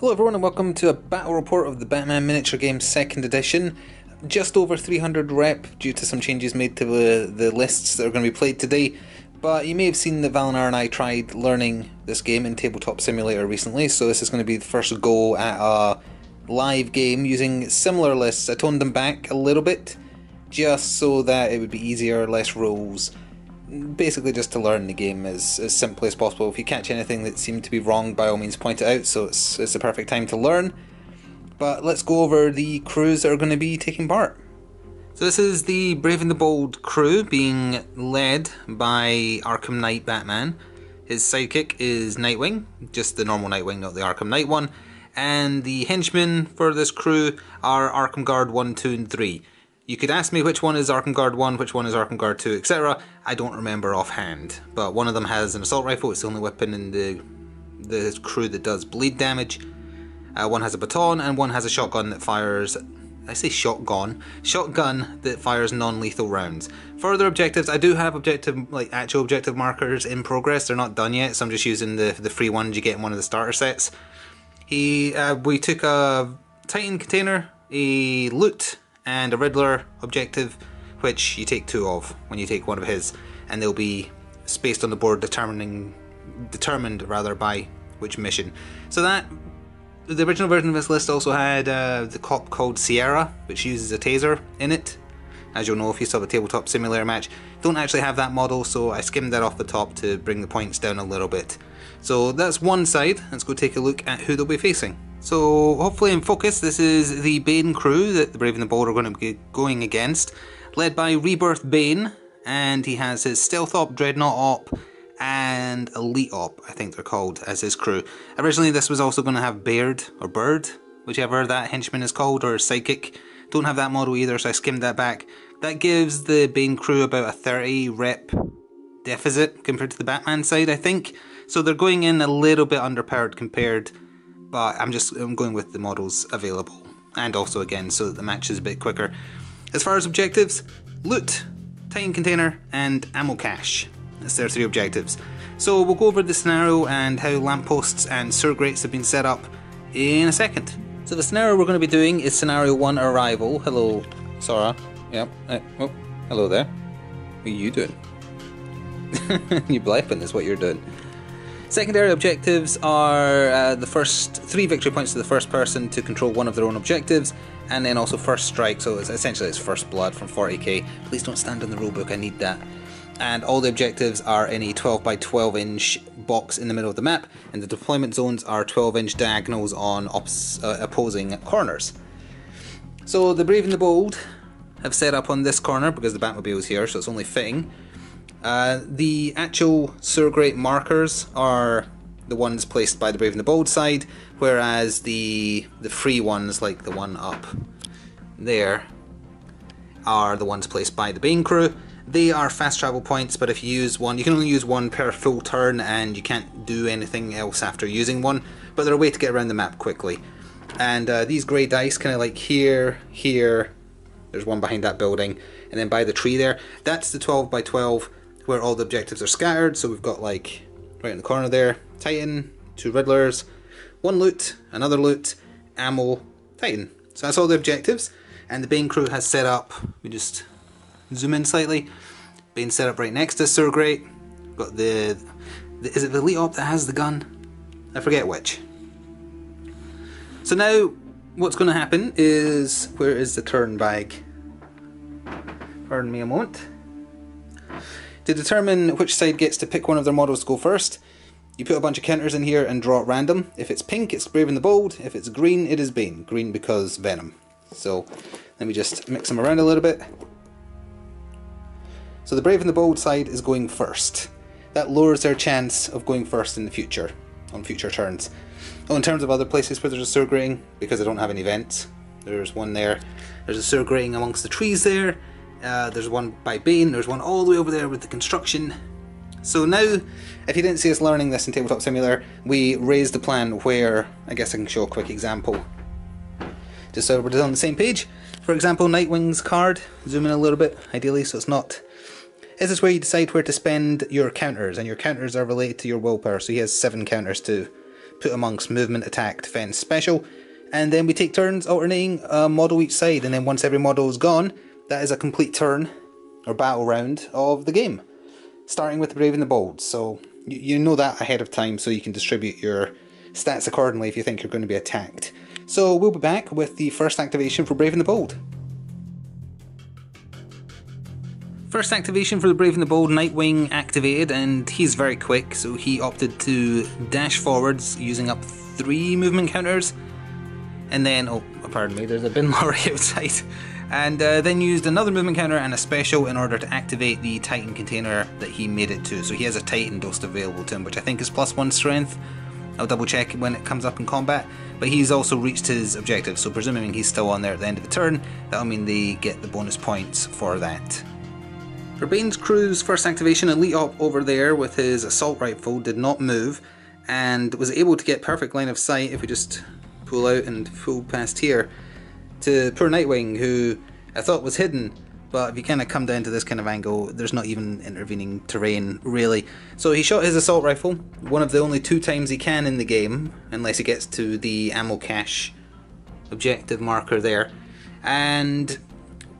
Hello everyone and welcome to a battle report of the Batman miniature game 2nd edition. Just over 300 rep due to some changes made to the lists that are going to be played today. But you may have seen that Valinar and I tried learning this game in Tabletop Simulator recently, so this is going to be the first go at a live game using similar lists. I toned them back a little bit just so that it would be easier, less rules. Basically just to learn the game as simply as possible. If you catch anything that seemed to be wrong, by all means point it out, so it's the perfect time to learn. But let's go over the crews that are going to be taking part. So this is the Brave and the Bold crew being led by Arkham Knight Batman. His sidekick is Nightwing, just the normal Nightwing, not the Arkham Knight one. And the henchmen for this crew are Arkham Guard 1, 2 and 3. You could ask me which one is Arkham Guard 1, which one is Arkham Guard 2, etc. I don't remember offhand, but one of them has an assault rifle. It's the only weapon in the crew that does bleed damage. One has a baton, and one has a shotgun that fires... I say shotgun that fires non-lethal rounds. Further objectives, I do have actual objective markers in progress. They're not done yet, so I'm just using the free ones you get in one of the starter sets. We took a Titan container, a loot, and a Riddler objective, which you take 2 of when you take one of his, and they'll be spaced on the board determined by which mission. So that the original version of this list also had the cop called Sierra, which uses a taser in it. As you'll know if you saw the Tabletop Simulator match, don't actually have that model, so I skimmed that off the top to bring the points down a little bit. So that's one side. Let's go take a look at who they'll be facing. So hopefully in focus, this is the Bane crew that the Brave and the Bold are going to be going against, led by Rebirth Bane, and he has his Stealth Op, Dreadnought Op, and Elite Op, I think they're called, as his crew. Originally this was also going to have Baird, or Bird, whichever that henchman is called, or Psychic. Don't have that model either, so I skimmed that back. That gives the Bane crew about a 30 rep deficit compared to the Batman side, I think. So they're going in a little bit underpowered compared, but I'm going with the models available. And also again, so that the match is a bit quicker. As far as objectives, loot, Titan container, and ammo cache. That's their 3 objectives. So we'll go over the scenario and how lampposts and sewer grates have been set up in a second. So the scenario we're going to be doing is Scenario 1 Arrival. Hello, Sora. Yep. Oh, hello there. What are you doing? You bleeping is what you're doing. Secondary objectives are the first 3 victory points to the first person to control one of their own objectives, and then also first strike, so essentially it's first blood from 40k. Please don't stand in the rulebook, I need that. And all the objectives are in a 12 by 12 inch box in the middle of the map, and the deployment zones are 12 inch diagonals on opposing corners. So the Brave and the Bold have set up on this corner because the Batmobile is here, so it's only fitting. The actual sewer grate markers are the ones placed by the Brave and the Bold side, whereas the free ones, like the one up there, are the ones placed by the Bane crew. They are fast travel points, but if you use one, you can only use one per full turn, and you can't do anything else after using one, but they're a way to get around the map quickly. And these grey dice, kind of like here, there's one behind that building, and then by the tree there, that's the 12 by 12 where all the objectives are scattered. So we've got, like, right in the corner there, Titan, 2 Riddlers, 1 loot, another loot, ammo, Titan. So that's all the objectives, and the Bane crew has set up, we just zoom in slightly, Bane set up right next to sewer grate. Got is it the Elite Op that has the gun? I forget which. So now, what's going to happen is, where is the turn bag? Pardon me a moment. To determine which side gets to pick one of their models to go first, you put a bunch of counters in here and draw at random. If it's pink, it's Brave and the Bold. If it's green, it is Bane. Green because Venom. So let me just mix them around a little bit. So the Brave and the Bold side is going first. That lowers their chance of going first in the future, on future turns. Oh, in terms of other places where there's a sewer grating, because I don't have any vents, there's one there. There's a sewer grating amongst the trees there. There's one by Bane, there's one all the way over there with the construction. So now, if you didn't see us learning this in Tabletop Simulator, we raised the plan where, I guess I can show a quick example, just so we're on the same page. For example, Nightwing's card, zoom in a little bit, ideally, so it's not... This is where you decide where to spend your counters, and your counters are related to your willpower, so he has 7 counters to put amongst movement, attack, defense, special, and then we take turns alternating a model each side, and then once every model is gone, that is a complete turn or battle round of the game, starting with the Brave and the Bold. So you know that ahead of time, so you can distribute your stats accordingly if you think you're going to be attacked. So we'll be back with the first activation for Brave and the Bold. First activation for the Brave and the Bold, Nightwing activated, and he's very quick, so he opted to dash forwards using up 3 movement counters, and then, oh pardon me, there's a bin lorry outside, and then used another movement counter and a special in order to activate the Titan container that he made it to. So he has a Titan dose available to him, which I think is +1 strength. I'll double check when it comes up in combat, but he's also reached his objective, so presuming he's still on there at the end of the turn, that'll mean they get the bonus points for that. For Bane's crew's first activation, Elite Op over there with his assault rifle did not move and was able to get perfect line of sight, if we just pull out and pull past here, to poor Nightwing, who I thought was hidden, but if you kind of come down to this kind of angle, there's not even intervening terrain really. So he shot his assault rifle, one of the only 2 times he can in the game, unless he gets to the ammo cache objective marker there, and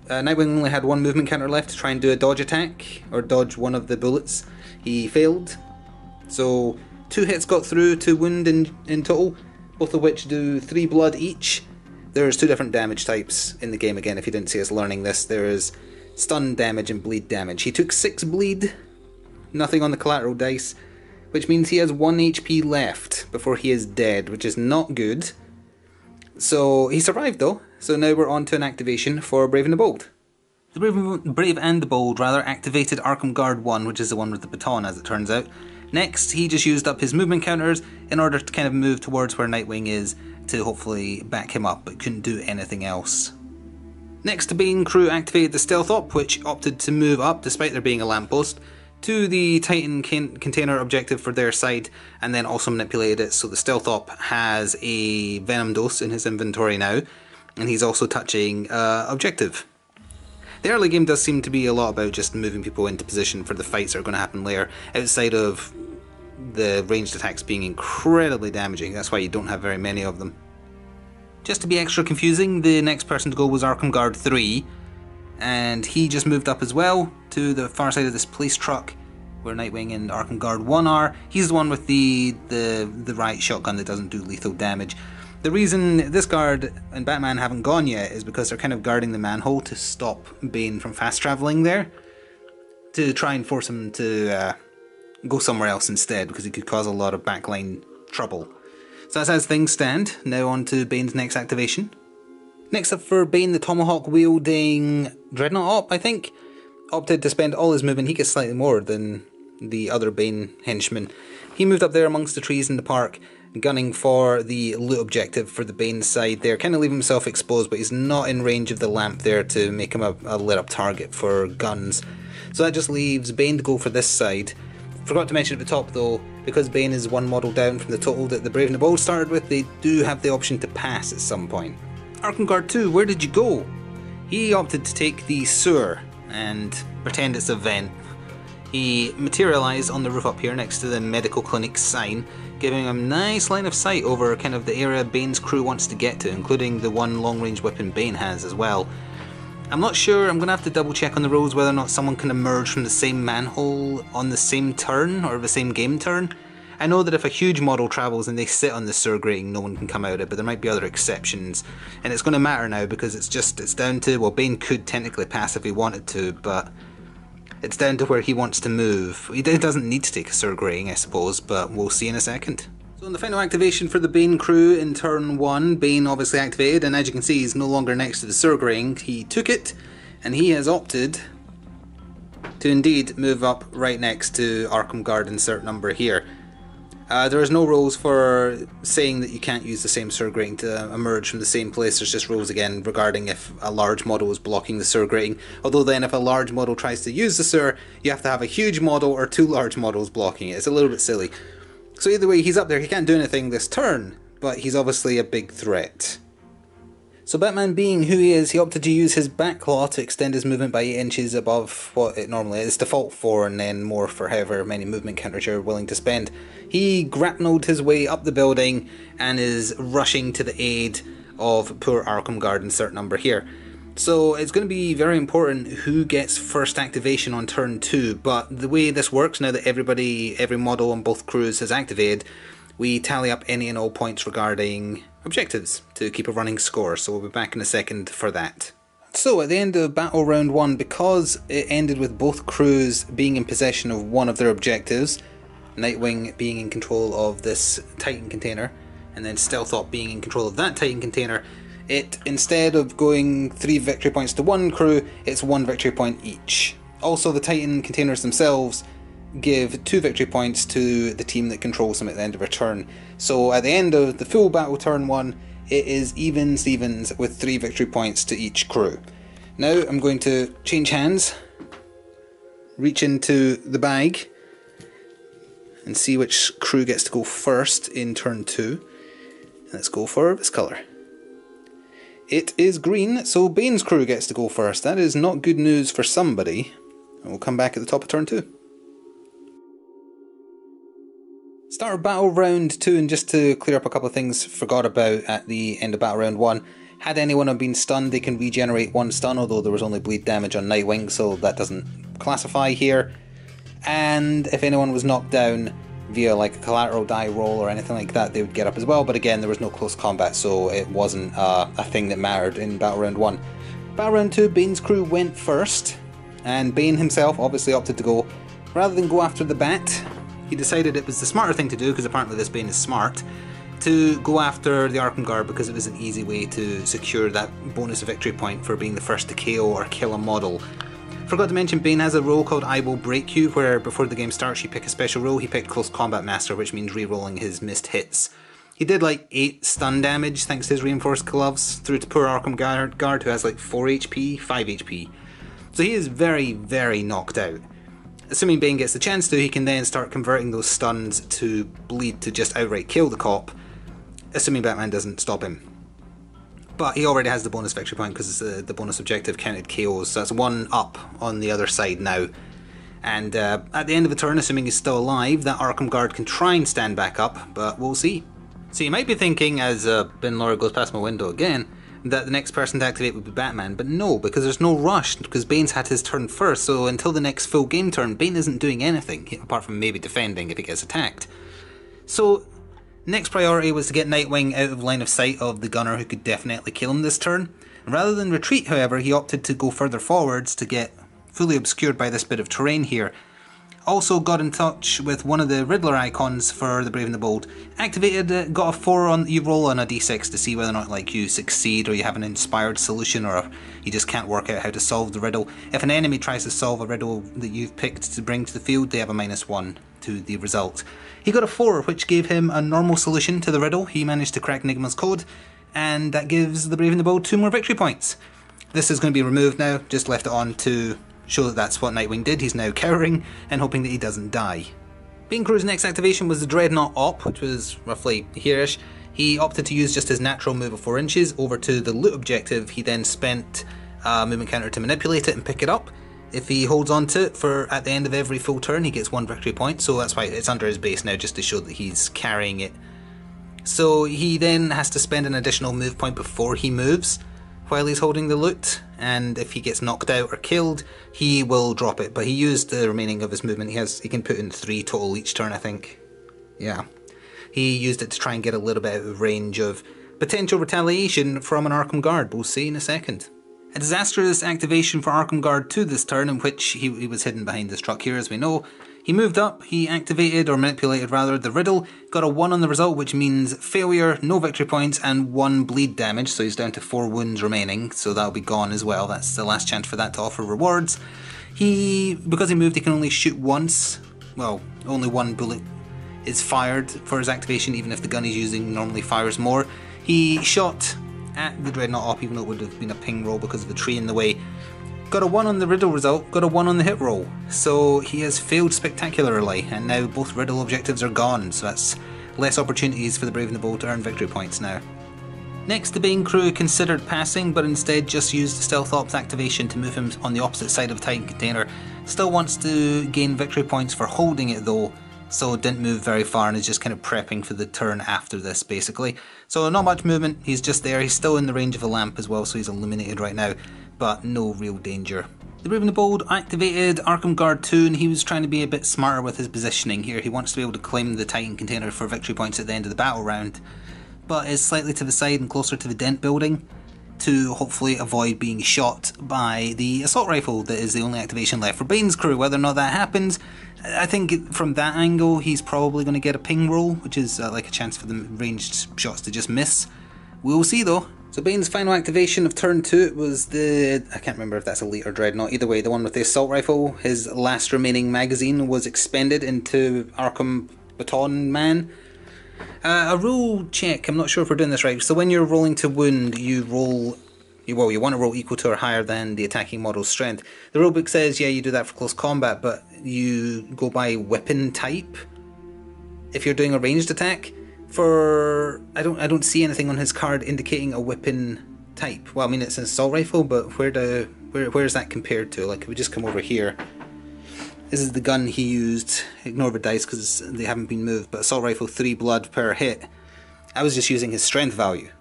Nightwing only had 1 movement counter left to try and do a dodge attack, or dodge one of the bullets. He failed, so 2 hits got through, 2 wound in total, both of which do 3 blood each. There's 2 different damage types in the game again, if you didn't see us learning this. There is stun damage and bleed damage. He took 6 bleed, nothing on the collateral dice, which means he has 1 HP left before he is dead, which is not good. So he survived though, so now we're on to an activation for Brave and the Bold. The Brave and the Bold activated Arkham Guard 1, which is the one with the baton as it turns out. Next, he just used up his movement counters in order to kind of move towards where Nightwing is to hopefully back him up, but couldn't do anything else. Next, the Bane crew activated the Stealth Op, which opted to move up, despite there being a lamppost, to the Titan container objective for their side, and then also manipulated it so the Stealth Op has a Venom dose in his inventory now, and he's also touching objective. The early game does seem to be a lot about just moving people into position for the fights that are going to happen later, outside of the ranged attacks being incredibly damaging. That's why you don't have very many of them. Just to be extra confusing, the next person to go was Arkham Guard 3, and he just moved up as well to the far side of this police truck where Nightwing and Arkham Guard 1 are. He's the one with the riot shotgun that doesn't do lethal damage. The reason this guard and Batman haven't gone yet is because they're kind of guarding the manhole to stop Bane from fast travelling there, to try and force him to go somewhere else instead, because he could cause a lot of backline trouble. So that's as things stand. Now on to Bane's next activation. Next up for Bane, the Tomahawk wielding Dreadnought Op, I think, opted to spend all his movement. He gets slightly more than the other Bane henchman. He moved up there amongst the trees in the park, gunning for the loot objective for the Bane side there, kind of leaving himself exposed, but he's not in range of the lamp there to make him a lit up target for guns. So that just leaves Bane to go for this side. Forgot to mention at the top though, because Bane is 1 model down from the total that the Brave and the Bold started with, they do have the option to pass at some point. Arkham Guard 2, where did you go? He opted to take the sewer and pretend it's a vent. He materialised on the roof up here next to the medical clinic sign, giving him nice line of sight over kind of the area Bane's crew wants to get to, including the 1 long-range weapon Bane has as well. I'm not sure, I'm going to have to double check on the rules whether or not someone can emerge from the same manhole on the same turn, or the same game turn. I know that if a huge model travels and they sit on the sewer grating, no one can come out of it, but there might be other exceptions. And it's going to matter now because it's down to, well, Bane could technically pass if he wanted to, but it's down to where he wants to move. He doesn't need to take a sewer grating, I suppose, but we'll see in a second. So in the final activation for the Bane crew in turn 1, Bane obviously activated, and as you can see he's no longer next to the sewer grating. He took it, and he has opted to indeed move up right next to Arkham Guard insert number here. There is no rules for saying that you can't use the same sewer grating to emerge from the same place. There's just rules again regarding if a large model is blocking the sewer grating. Although then if a large model tries to use the sewer, you have to have a huge model or 2 large models blocking it. It's a little bit silly. So either way, he's up there. He can't do anything this turn, but he's obviously a big threat. So Batman, being who he is, he opted to use his back claw to extend his movement by 8 inches above what it normally is, default 4 and then more for however many movement counters you're willing to spend. He grappled his way up the building and is rushing to the aid of poor Arkham Guard, insert number here. So it's going to be very important who gets first activation on turn 2, but the way this works, now that every model on both crews has activated, we tally up any and all points regarding objectives to keep a running score, so we'll be back in a second for that. So at the end of Battle Round 1, because it ended with both crews being in possession of one of their objectives, Nightwing being in control of this Titan container, and then Stealthop being in control of that Titan container, it, instead of going 3 victory points to one crew, it's 1 victory point each. Also, the Titan containers themselves give 2 victory points to the team that controls them at the end of a turn. So at the end of the full battle turn 1, it is even Stevens with 3 victory points to each crew. Now I'm going to change hands, reach into the bag, and see which crew gets to go first in turn 2. Let's go for this colour. It is green, so Bane's crew gets to go first. That is not good news for somebody. We'll come back at the top of turn 2. Start of Battle Round 2, and just to clear up a couple of things forgot about at the end of Battle Round 1. Had anyone have been stunned, they can regenerate 1 stun, although there was only bleed damage on Nightwing, so that doesn't classify here. And if anyone was knocked down via like a collateral die roll or anything like that, they would get up as well, but again, there was no close combat, so it wasn't a thing that mattered in Battle Round 1. Battle Round 2, Bane's crew went first, and Bane himself obviously opted to go, rather than go after the Bat, he decided it was the smarter thing to do, because apparently this Bane is smart, to go after the Arkham Guard because it was an easy way to secure that bonus victory point for being the first to KO or kill a model. Forgot to mention, Bane has a role called I Will Break You, where before the game starts you pick a special role. He picked Close Combat Master, which means re-rolling his missed hits. He did like 8 stun damage thanks to his reinforced gloves through to poor Arkham Guard who has like 4 HP, 5 HP. So he is very, very knocked out. Assuming Bane gets the chance to, he can then start converting those stuns to bleed to just outright kill the cop, assuming Batman doesn't stop him. But he already has the bonus victory point because the bonus objective counted KOs, so that's 1 up on the other side now. And at the end of the turn, assuming he's still alive, that Arkham Guard can try and stand back up, but we'll see. So you might be thinking, as Ben Laura goes past my window again, that the next person to activate would be Batman, but no, because there's no rush, because Bane's had his turn first, so until the next full game turn, Bane isn't doing anything, apart from maybe defending if he gets attacked. So next priority was to get Nightwing out of line of sight of the gunner who could definitely kill him this turn. Rather than retreat, however, he opted to go further forwards to get fully obscured by this bit of terrain here. Also got in touch with one of the Riddler icons for the Brave and the Bold. Activated, got a 4 on, you roll on a d6 to see whether or not like you succeed or you have an inspired solution or you just can't work out how to solve the riddle. If an enemy tries to solve a riddle that you've picked to bring to the field, they have a -1 to the result. He got a 4, which gave him a normal solution to the riddle. He managed to crack Nigma's code, and that gives the Brave and the Bold 2 more victory points. This is going to be removed now, just left it on to show that that's what Nightwing did. He's now cowering and hoping that he doesn't die. Bane Crew's next activation was the Dreadnought Op, which was roughly here-ish. He opted to use just his natural move of 4 inches over to the loot objective. He then spent a movement counter to manipulate it and pick it up. If he holds on to it for at the end of every full turn, he gets 1 victory point, so that's why it's under his base now, just to show that he's carrying it. So he then has to spend an additional move point before he moves while he's holding the loot, and if he gets knocked out or killed, he will drop it, but he used the remaining of his movement. He can put in 3 total each turn, I think. Yeah. He used it to try and get a little bit out of range of potential retaliation from an Arkham Guard. We'll see in a second. A disastrous activation for Arkham Guard 2 this turn, in which he was hidden behind this truck here, as we know. He moved up, he activated, or manipulated rather, the riddle, got a 1 on the result, which means failure, no victory points, and 1 bleed damage, so he's down to 4 wounds remaining, so that'll be gone as well. That's the last chance for that to offer rewards. Because he moved, he can only shoot once. Well, only 1 bullet is fired for his activation, even if the gun he's using normally fires more. He shot at the Dreadnought Op, even though it would have been a ping roll because of the tree in the way. Got a 1 on the riddle result, got a 1 on the hit roll, so he has failed spectacularly, and now both riddle objectives are gone, so that's less opportunities for the Brave and the Bold to earn victory points now. Next, the Bane crew considered passing, but instead just used the Stealth Ops activation to move him on the opposite side of the Titan container. Still wants to gain victory points for holding it though, so didn't move very far and is just kind of prepping for the turn after this basically. So not much movement, he's just there, he's still in the range of a lamp as well, so he's illuminated right now, but no real danger. The Brave and the Bold activated Arkham Guard 2 and he was trying to be a bit smarter with his positioning here. He wants to be able to claim the Titan container for victory points at the end of the battle round, but is slightly to the side and closer to the Dent building to hopefully avoid being shot by the assault rifle that is the only activation left for Bane's crew. Whether or not that happens, I think from that angle he's probably going to get a ping roll, which is like a chance for the ranged shots to just miss. We'll see though. So Bane's final activation of turn 2 was the, I can't remember if that's Elite or Dreadnought, either way, the one with the assault rifle. His last remaining magazine was expended into Arkham Baton Man. A rule check, I'm not sure if we're doing this right. So when you're rolling to wound, you want to roll equal to or higher than the attacking model's strength. The rulebook says, yeah, you do that for close combat, but you go by weapon type if you're doing a ranged attack. I don't see anything on his card indicating a weapon type. Well, I mean, it's an assault rifle, but where is that compared to? Like, if we just come over here. This is the gun he used. Ignore the dice because they haven't been moved, but assault rifle 3 blood per hit. I was just using his strength value.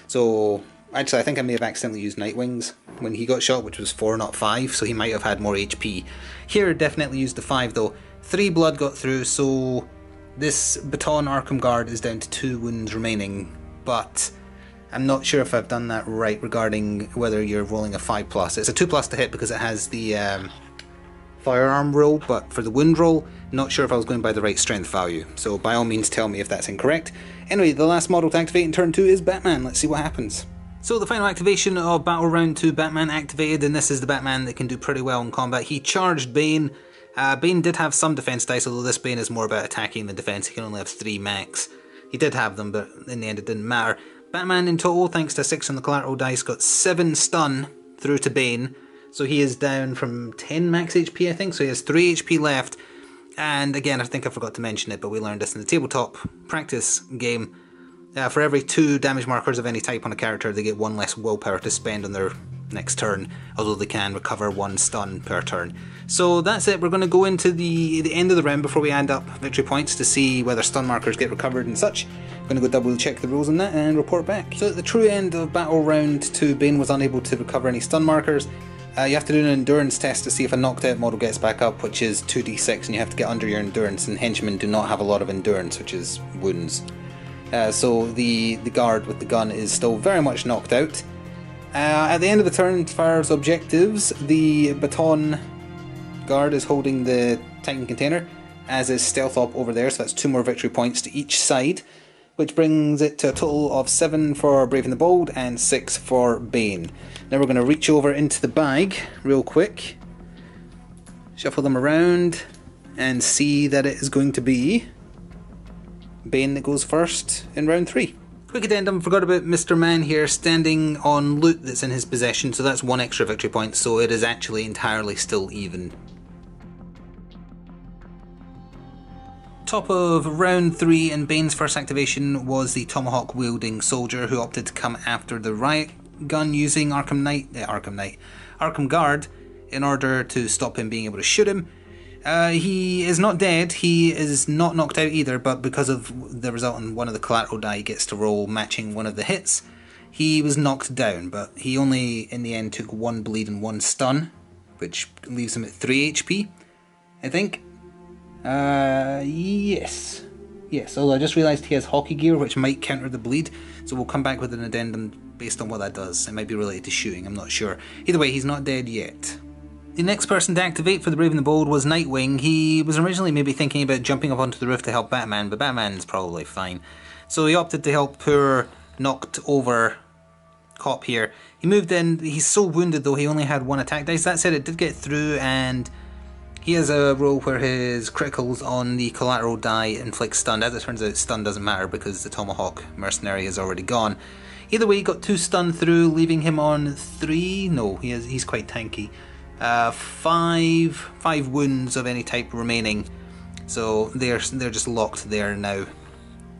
So, actually I think I may have accidentally used Nightwings when he got shot, which was 4 not 5, so he might have had more HP. Here definitely used the 5 though. 3 blood got through, so this Baton Arkham Guard is down to 2 wounds remaining, but I'm not sure if I've done that right regarding whether you're rolling a 5+. It's a 2+ to hit because it has the firearm roll, but for the wound roll, not sure if I was going by the right strength value, so by all means tell me if that's incorrect. Anyway, the last model to activate in turn 2 is Batman. Let's see what happens. So the final activation of Battle Round 2, Batman activated, and this is the Batman that can do pretty well in combat. He charged Bane. Bane did have some defense dice, although this Bane is more about attacking than defense. He can only have 3 max. He did have them, but in the end it didn't matter. Batman in total, thanks to 6 on the collateral dice, got 7 stun through to Bane. So he is down from 10 max HP, I think, so he has 3 HP left. And again, I think I forgot to mention it, but we learned this in the tabletop practice game. For every 2 damage markers of any type on a character, they get 1 less willpower to spend on their next turn, although they can recover 1 stun per turn. So that's it, we're going to go into the end of the round before we add up victory points to see whether stun markers get recovered and such. I'm going to go double check the rules on that and report back. So at the true end of Battle Round 2, Bane was unable to recover any stun markers. You have to do an endurance test to see if a knocked out model gets back up, which is 2d6, and you have to get under your endurance, and henchmen do not have a lot of endurance, which is wounds. So the guard with the gun is still very much knocked out. At the end of the turn, as far as objectives, the Baton guard is holding the Titan container, as is Stealth Op over there, so that's 2 more victory points to each side, which brings it to a total of 7 for Brave and the Bold and 6 for Bane. Now we're going to reach over into the bag real quick, shuffle them around, and see that it is going to be Bane that goes first in round 3. Quick addendum, forgot about Mr. Man here standing on loot that's in his possession, so that's 1 extra victory point, so it is actually entirely still even. Top of round 3, and Bane's first activation was the tomahawk wielding soldier who opted to come after the riot gun using Arkham Guard in order to stop him being able to shoot him. He is not dead, he is not knocked out either, but because of the result on one of the collateral die he gets to roll matching one of the hits, he was knocked down, but he only in the end took 1 bleed and 1 stun, which leaves him at 3 HP, I think. Yes, although I just realised he has hockey gear which might counter the bleed, so we'll come back with an addendum based on what that does. It might be related to shooting, I'm not sure. Either way, he's not dead yet. The next person to activate for the Brave and the Bold was Nightwing. He was originally maybe thinking about jumping up onto the roof to help Batman, but Batman's probably fine. So he opted to help poor, knocked over cop here. He moved in, he's so wounded though, he only had 1 attack dice. That said, it did get through, and he has a roll where his criticals on the collateral die inflict stun. As it turns out, stun doesn't matter because the Tomahawk mercenary is already gone. Either way, he got 2 stun through, leaving him on 3. No, he's quite tanky. 5 wounds of any type remaining. So they're just locked there now.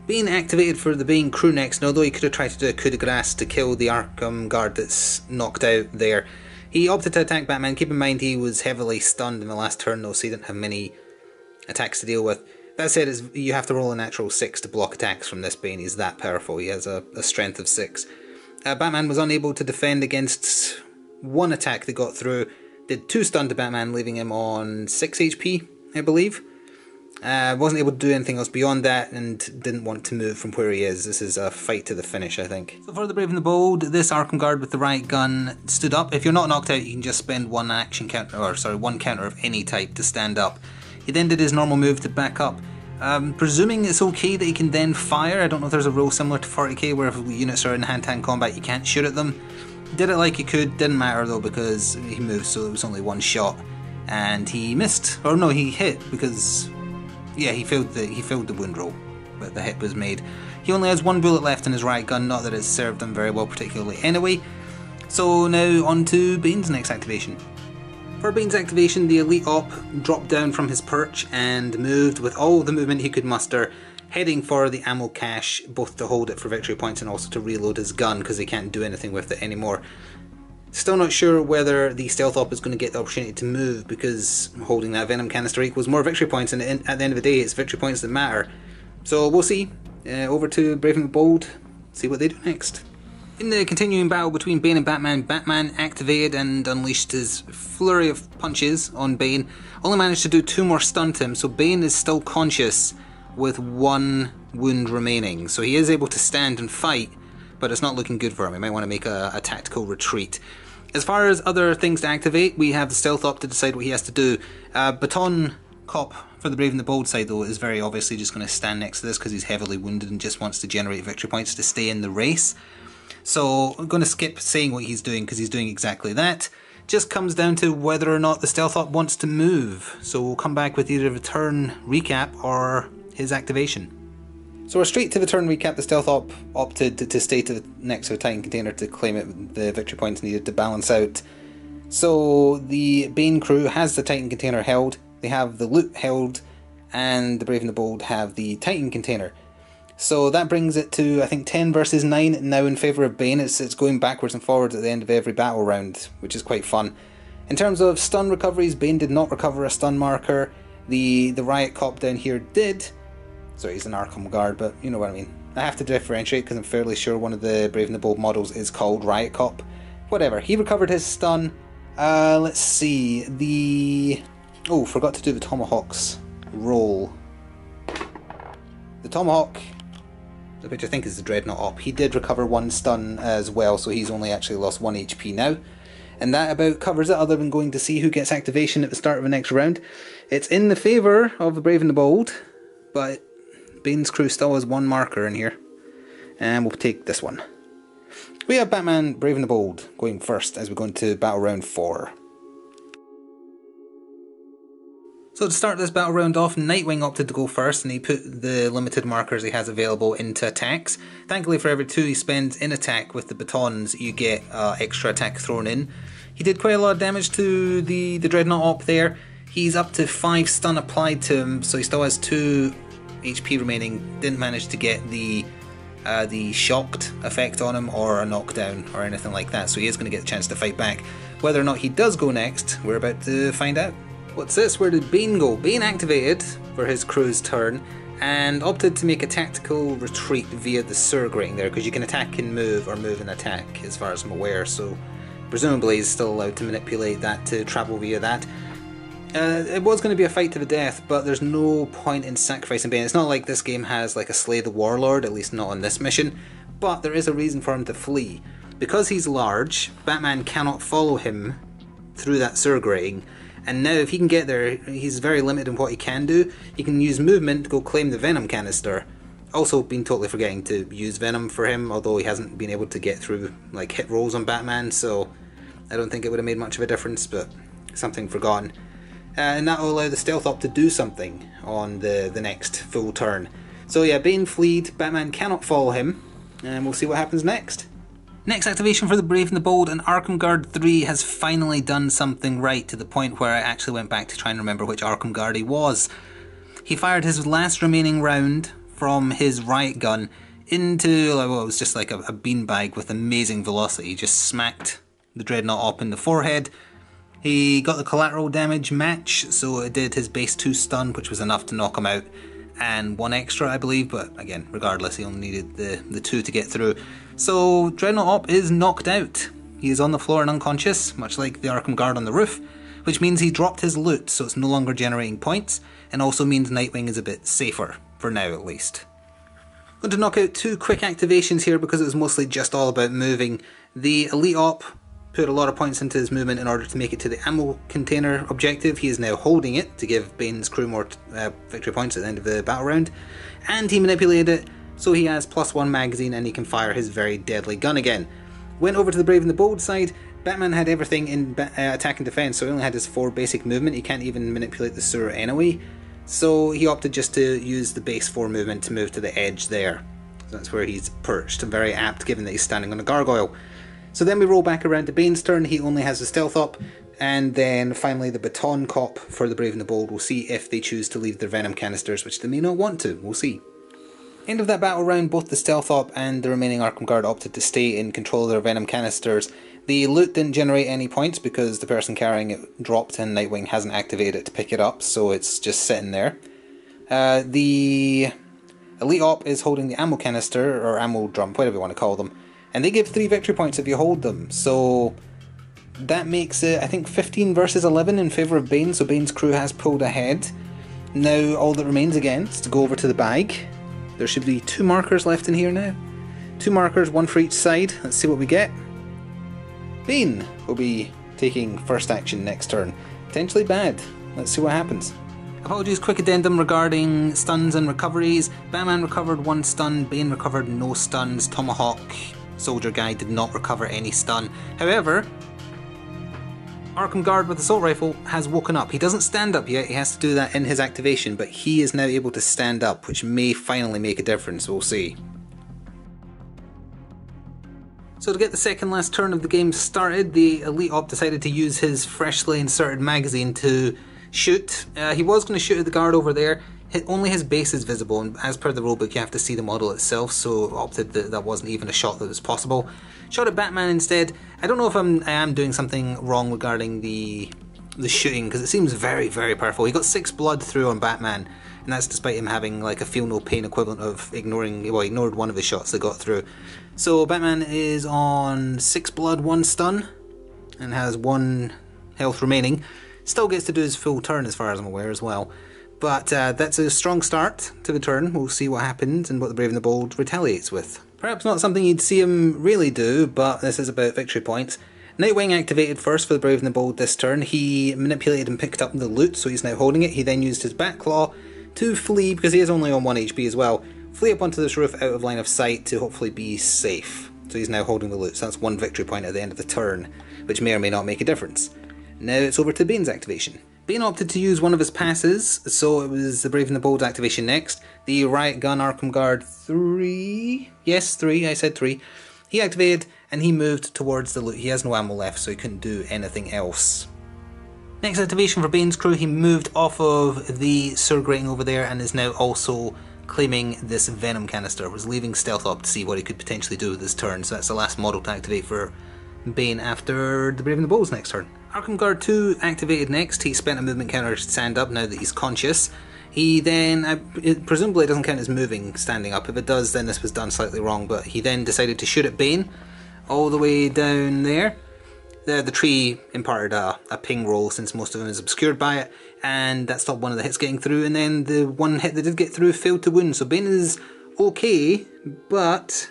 Bane activated for the Bane crew next, and although he could have tried to do a coup de grace to kill the Arkham guard that's knocked out there, he opted to attack Batman. Keep in mind he was heavily stunned in the last turn though, so he didn't have many attacks to deal with. That said, you have to roll a natural 6 to block attacks from this Bane. He's that powerful. He has a strength of 6. Batman was unable to defend against one attack that got through. Did 2 stun to Batman, leaving him on 6 HP, I believe. Wasn't able to do anything else beyond that, and didn't want to move from where he is. This is a fight to the finish, I think. So for the Brave and the Bold, this Arkham guard with the riot gun stood up. If you're not knocked out, you can just spend one counter of any type to stand up. He then did his normal move to back up. Presuming it's okay that he can then fire. I don't know if there's a rule similar to 40k where if units are in hand-to-hand combat you can't shoot at them. Did it like he could, didn't matter though because he moved, so it was only one shot. And he missed, or no, he hit because... yeah, he failed the wound roll, but the hit was made. He only has 1 bullet left in his riot gun, not that it's served him very well particularly anyway. So now on to Bane's next activation. For Bane's activation, the Elite Op dropped down from his perch and moved with all the movement he could muster, heading for the ammo cache, both to hold it for victory points and also to reload his gun because he can't do anything with it anymore. Still not sure whether the Stealth Op is going to get the opportunity to move because holding that Venom canister equals more victory points, and at the end of the day it's victory points that matter. So we'll see. Over to Brave and the Bold, see what they do next. In the continuing battle between Bane and Batman, Batman activated and unleashed his flurry of punches on Bane. Only managed to do 2 more stun to him, so Bane is still conscious with 1 wound remaining. So he is able to stand and fight, but it's not looking good for him. He might want to make a tactical retreat. As far as other things to activate, we have the Stealth Op to decide what he has to do. Baton Cop for the Brave and the Bold side though is very obviously just going to stand next to this because he's heavily wounded and just wants to generate victory points to stay in the race. So I'm going to skip saying what he's doing because he's doing exactly that. Just comes down to whether or not the Stealth Op wants to move. So we'll come back with either a turn recap or his activation. So we're straight to the turn recap. The Stealth Op opted to stay next to the Titan container to claim it the victory points needed to balance out. So the Bane crew has the Titan container held, they have the loot held, and the Brave and the Bold have the Titan container. So that brings it to, I think, 10 versus 9 now in favour of Bane. It's going backwards and forwards at the end of every battle round, which is quite fun. In terms of stun recoveries, Bane did not recover a stun marker. The Riot Cop down here did. Sorry, he's an Arkham guard, but you know what I mean. I have to differentiate because I'm fairly sure one of the Brave and the Bold models is called Riot Cop. Whatever, he recovered his stun. Let's see, oh, forgot to do the Tomahawk's roll. The Tomahawk, which I think is the Dreadnought Op, he did recover 1 stun as well, so he's only actually lost 1 HP now. And that about covers it, other than going to see who gets activation at the start of the next round. It's in the favour of the Brave and the Bold, but Bane's crew still has 1 marker in here, and we'll take this one. We have Batman, Brave and the Bold going first as we go into battle round 4. So to start this battle round off, Nightwing opted to go first and he put the limited markers he has available into attacks. Thankfully for every 2 he spends in attack with the batons you get extra attack thrown in. He did quite a lot of damage to the Dreadnought Op there. He's up to 5 stun applied to him, so he still has 2 HP remaining. Didn't manage to get the shocked effect on him or a knockdown or anything like that, so he is going to get a chance to fight back. Whether or not he does go next, we're about to find out. What's this? Where did Bane go? Bane activated for his crew's turn and opted to make a tactical retreat via the sewer grating there, because you can attack and move or move and attack as far as I'm aware, so presumably he's still allowed to manipulate that to travel via that. It was going to be a fight to the death, but there's no point in sacrificing Bane. It's not like this game has like a Slay the Warlord, at least not on this mission, but there is a reason for him to flee. Because he's large, Batman cannot follow him through that sewer grating, and now if he can get there, he's very limited in what he can do. He can use movement to go claim the Venom canister. Also been totally forgetting to use Venom for him, although he hasn't been able to get through like hit rolls on Batman, so I don't think it would have made much of a difference, but something forgotten. And that will allow the Stealth Op to do something on the next full turn. So yeah, Bane fled, Batman cannot follow him, and we'll see what happens next. Next activation for the Brave and the Bold, and Arkham Guard 3 has finally done something right, to the point where I actually went back to try and remember which Arkham Guard he was. He fired his last remaining round from his riot gun into, well, it was just like a beanbag with amazing velocity. He just smacked the Dreadnought Op in the forehead. He got the collateral damage match, so it did his base 2 stun, which was enough to knock him out, and 1 extra, I believe, but again, regardless, he only needed the 2 to get through. So Dreadnought Op is knocked out. He is on the floor and unconscious, much like the Arkham Guard on the roof, which means he dropped his loot, so it's no longer generating points, and also means Nightwing is a bit safer, for now at least. I'm going to knock out 2 quick activations here because it was mostly just all about moving. The Elite Op put a lot of points into his movement in order to make it to the ammo container objective. He is now holding it to give Bane's crew more victory points at the end of the battle round. And he manipulated it so he has +1 magazine and he can fire his very deadly gun again. Went over to the Brave and the Bold side. Batman had everything in attack and defense, so he only had his 4 basic movement. He can't even manipulate the sewer anyway. So he opted just to use the base 4 movement to move to the edge there. So that's where he's perched, and very apt given that he's standing on a gargoyle. So then we roll back around to Bane's turn. He only has the Stealth Op, and then finally the Baton Cop for the Brave and the Bold. We'll see if they choose to leave their Venom canisters, which they may not want to. We'll see. End of that battle round, both the Stealth Op and the remaining Arkham Guard opted to stay in control of their Venom canisters. The loot didn't generate any points because the person carrying it dropped and Nightwing hasn't activated it to pick it up, so it's just sitting there. The Elite Op is holding the ammo canister, or ammo drum, whatever you want to call them, and they give 3 victory points if you hold them, so that makes it, I think, 15 versus 11 in favour of Bane, so Bane's crew has pulled ahead. Now all that remains again is to go over to the bag. There should be 2 markers left in here now. 2 markers, 1 for each side. Let's see what we get. Bane will be taking first action next turn. Potentially bad. Let's see what happens. Apologies, quick addendum regarding stuns and recoveries. Batman recovered 1 stun, Bane recovered no stuns, Tomahawk Soldier Guy did not recover any stun. However, Arkham Guard with Assault Rifle has woken up. He doesn't stand up yet, he has to do that in his activation, but he is now able to stand up, which may finally make a difference, we'll see. So to get the second last turn of the game started, the Elite Op decided to use his freshly inserted magazine to shoot. He was going to shoot at the guard over there. Only his base is visible, and as per the rulebook you have to see the model itself, so opted that that wasn't even a shot that was possible. Shot at Batman instead. I don't know if I am doing something wrong regarding the shooting, because it seems very, very powerful. He got 6 blood through on Batman, and that's despite him having like a feel no pain equivalent of ignored one of his shots that got through. So Batman is on 6 blood, 1 stun, and has 1 health remaining. Still gets to do his full turn as far as I'm aware as well. But that's a strong start to the turn. We'll see what happens and what the Brave and the Bold retaliates with. Perhaps not something you'd see him really do, but this is about victory points. Nightwing activated first for the Brave and the Bold this turn. He manipulated and picked up the loot, so he's now holding it. He then used his Bat Claw to flee, because he is only on 1 HP as well. Flee up onto this roof out of line of sight to hopefully be safe. So he's now holding the loot, so that's 1 victory point at the end of the turn, which may or may not make a difference. Now it's over to Bane's activation. Bane opted to use one of his passes, so it was the Brave and the Bold activation next. The Riot Gun Arkham Guard 3... Yes, 3, I said 3. He activated and he moved towards the loot. He has no ammo left, so he couldn't do anything else. Next activation for Bane's crew, he moved off of the sewer grating over there and is now also claiming this Venom canister. Was leaving Stealth Op to see what he could potentially do with his turn, so that's the last model to activate for Bane after the Brave and the Bold's next turn. Arkham Guard 2 activated next. He spent a movement counter to stand up now that he's conscious. He then, presumably it doesn't count as moving standing up. If it does, then this was done slightly wrong, but he then decided to shoot at Bane all the way down there. The tree imparted a ping roll since most of them is obscured by it, and that stopped one of the hits getting through, and then the one hit that did get through failed to wound. So Bane is okay, but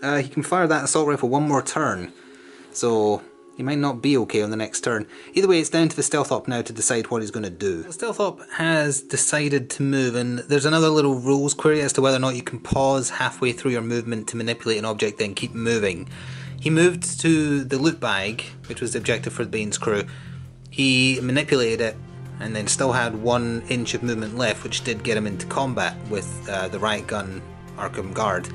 he can fire that assault rifle 1 more turn. So he might not be okay on the next turn. Either way, it's down to the Stealth Op now to decide what he's going to do. The Stealth Op has decided to move, and there's another little rules query as to whether or not you can pause halfway through your movement to manipulate an object then keep moving. He moved to the loot bag, which was the objective for Bane's crew. He manipulated it and then still had 1 inch of movement left, which did get him into combat with the Riot Gun Arkham Guard.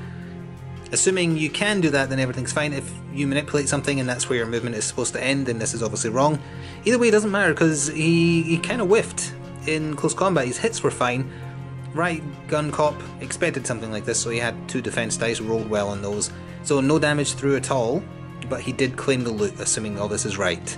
Assuming you can do that, then everything's fine. If you manipulate something and that's where your movement is supposed to end, then this is obviously wrong. Either way, it doesn't matter, because he kind of whiffed in close combat. His hits were fine. right gun cop expected something like this, so he had 2 defense dice, rolled well on those. So no damage through at all, but he did claim the loot, assuming all this is right.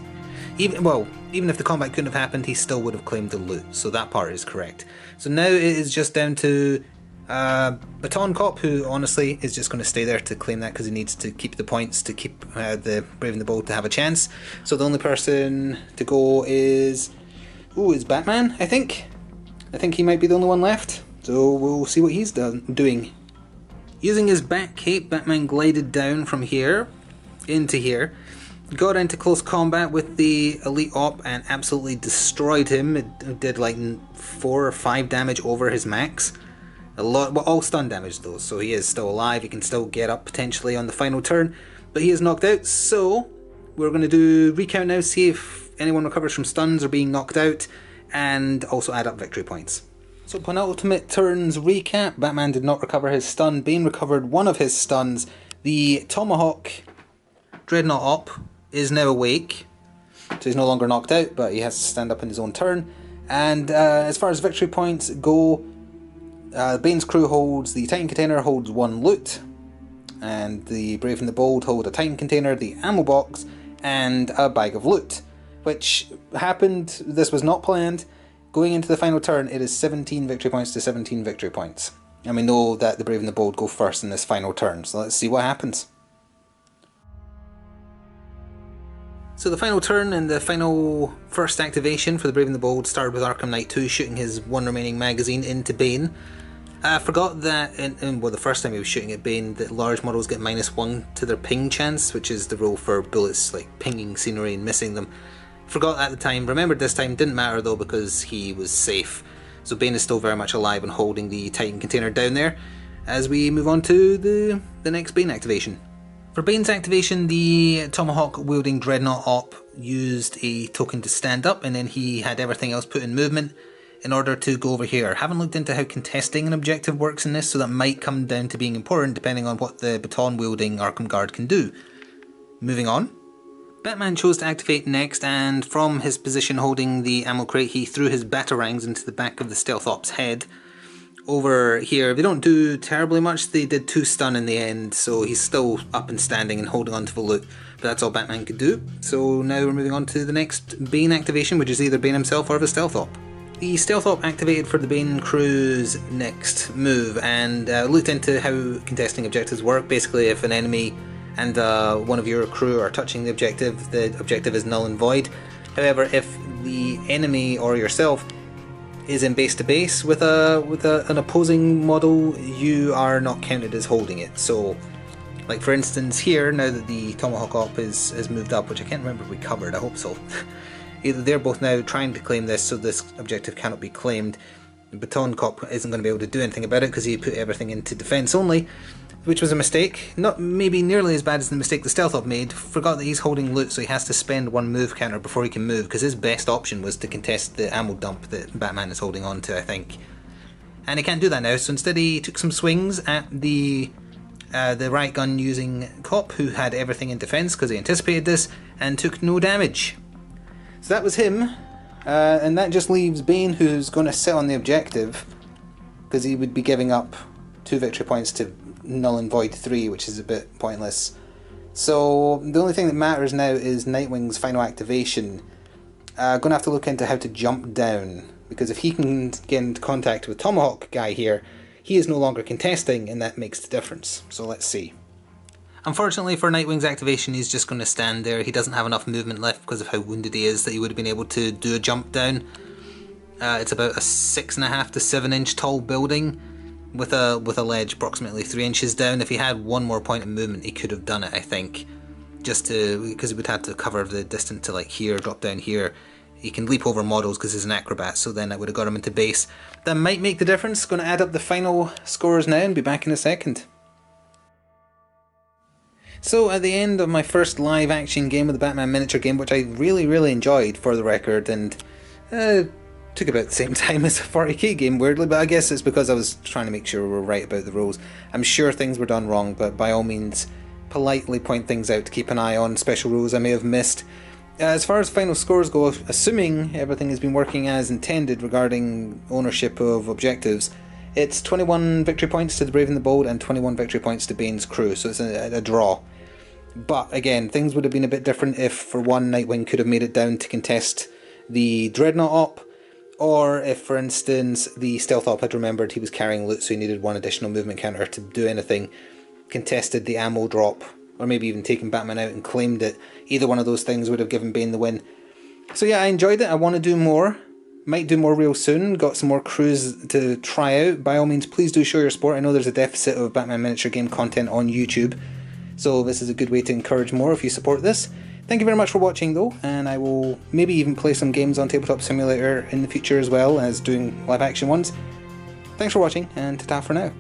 Even if the combat couldn't have happened, he still would have claimed the loot, so that part is correct. So now it is just down to Baton Cop, who honestly is just going to stay there to claim that because he needs to keep the points to keep the Brave and the Bold to have a chance. So the only person to go is Batman, I think. I think he might be the only one left, so we'll see what he's doing. Using his Bat Cape, Batman glided down from here into here, got into close combat with the Elite Op and absolutely destroyed him. It did like 4 or 5 damage over his max. A lot, well, all stun damage though, so he is still alive. He can still get up potentially on the final turn, but he is knocked out. So we're going to do recount now, see if anyone recovers from stuns or being knocked out, and also add up victory points. So penultimate turns recap. Batman did not recover his stun. Bane recovered one of his stuns. The Tomahawk Dreadnought Op is now awake, so he's no longer knocked out, but he has to stand up in his own turn. And as far as victory points go, Bane's crew holds the Titan Container, holds 1 loot, and the Brave and the Bold hold a Titan Container, the ammo box, and a bag of loot. Which happened, this was not planned. Going into the final turn, it is 17 victory points to 17 victory points. And we know that the Brave and the Bold go first in this final turn, so let's see what happens. So the final turn and the final first activation for the Brave and the Bold started with Arkham Knight 2 shooting his 1 remaining magazine into Bane. I forgot that, the first time he was shooting at Bane, that large models get -1 to their ping chance, which is the rule for bullets like pinging scenery and missing them. Forgot at the time, remembered this time, didn't matter though because he was safe. So Bane is still very much alive and holding the Titan Container down there as we move on to the next Bane activation. For Bane's activation, the Tomahawk wielding Dreadnought Op used a token to stand up, and then he had everything else put in movement in order to go over here. Haven't looked into how contesting an objective works in this, so that might come down to being important depending on what the baton wielding Arkham Guard can do. Moving on. Batman chose to activate next, and from his position holding the ammo crate, he threw his batarangs into the back of the Stealth Op's head. Over here, they don't do terribly much, they did 2 stun in the end, so he's still up and standing and holding on to the loot, but that's all Batman could do. So now we're moving on to the next Bane activation, which is either Bane himself or the Stealth Op. The Stealth Op activated for the Bane crew's next move, and looked into how contesting objectives work. Basically, if an enemy and one of your crew are touching the objective is null and void. However, if the enemy or yourself is in base to base with an opposing model, you are not counted as holding it. So, like for instance here, now that the Tomahawk Op is moved up, which I can't remember if we covered, I hope so. Either they're both now trying to claim this, so this objective cannot be claimed. The Baton Cop isn't going to be able to do anything about it because he put everything into defense only, which was a mistake. Not maybe nearly as bad as the mistake the Stealth Op made. Forgot that he's holding loot, so he has to spend 1 move counter before he can move, because his best option was to contest the ammo dump that Batman is holding on to, I think. And he can't do that now, so instead he took some swings at the riot gun using Cop, who had everything in defense because he anticipated this, and took no damage. So that was him, and that just leaves Bane, who's going to sit on the objective, because he would be giving up 2 victory points to null and void 3, which is a bit pointless. So the only thing that matters now is Nightwing's final activation. Going to have to look into how to jump down, because if he can get into contact with Tomahawk guy here, he is no longer contesting, and that makes the difference. So let's see. Unfortunately for Nightwing's activation, he's just going to stand there. He doesn't have enough movement left because of how wounded he is that he would have been able to do a jump down. It's about a 6.5 to 7 inch tall building with a ledge approximately 3 inches down. If he had 1 more point of movement, he could have done it, I think. Because he would have to cover the distance to like here, drop down here. He can leap over models because he's an acrobat, so then that would have got him into base. That might make the difference. Going to add up the final scores now and be back in a second. So at the end of my first live action game of the Batman miniature game, which I really enjoyed for the record, and took about the same time as a 40k game weirdly, but I guess it's because I was trying to make sure we were right about the rules. I'm sure things were done wrong, but by all means politely point things out to keep an eye on special rules I may have missed. As far as final scores go, assuming everything has been working as intended regarding ownership of objectives, It's 21 victory points to the Brave and the Bold and 21 victory points to Bane's crew, so it's a draw. But again, things would have been a bit different if, for one, Nightwing could have made it down to contest the Dreadnought op, or if, for instance, the Stealth op had remembered he was carrying loot, so he needed one additional movement counter to do anything, contested the ammo drop, or maybe even taken Batman out and claimed it. Either one of those things would have given Bane the win. So yeah, I enjoyed it. I want to do more. Might do more real soon. Got some more crews to try out. By all means, please do show your support. I know there's a deficit of Batman miniature game content on YouTube, so this is a good way to encourage more if you support this. Thank you very much for watching though, and I will maybe even play some games on Tabletop Simulator in the future as well as doing live action ones. Thanks for watching, and ta-ta for now.